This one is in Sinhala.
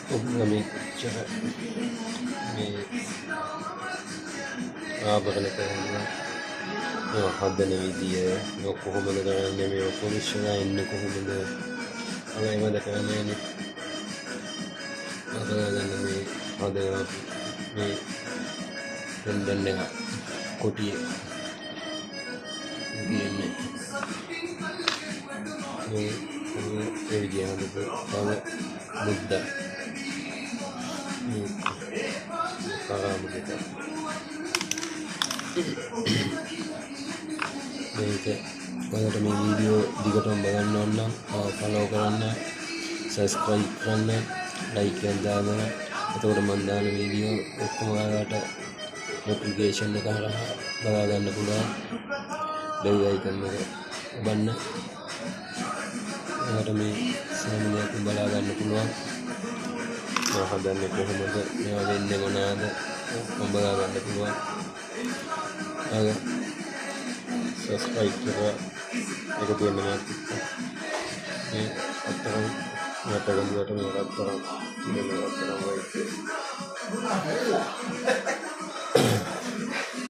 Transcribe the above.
මේ කොච්චර මේ ආභරණ කරනවා මේ හදන විදිය මේ කොහොමද කරන්නේ මේ පොලිෂ්ලා එන්නේ කොහොමද අලයිමද කරන්නේ අදගන්න මේ හදන මේ දෙන්න එක කොටිය කියන්නේ මේ විදිය හදපු තව මුද්ද මේ කරාමුදක මේක ඔයාලට මේ වීඩියෝ දිගටම බලන්න ඕන නම් ෆලෝ කරන්න සබ්ස්ක්‍රයිබ් කරන්න ලයික් එකක් දාන්න එතකොට මම දාන වීඩියෝ ඔක්කොම ඔයාලට නොටිෆිකේෂන් එක හරහා බලා ගන්න පුළුවන් බෙල් අයිකන් එක ඔබන්න ඔයාලට මේ සෑම දෙයක්ම බලා ගන්න පුළුවන් මම හදන්නේ කොහොමද මේවා වෙන්නේ මොනවාද ඔක්කොම බලා ගන්න පුළුවන් subscribe කරලා ඒක දෙන්න මේ අත්තරම් මේකට මේකත් තරම් වෙයි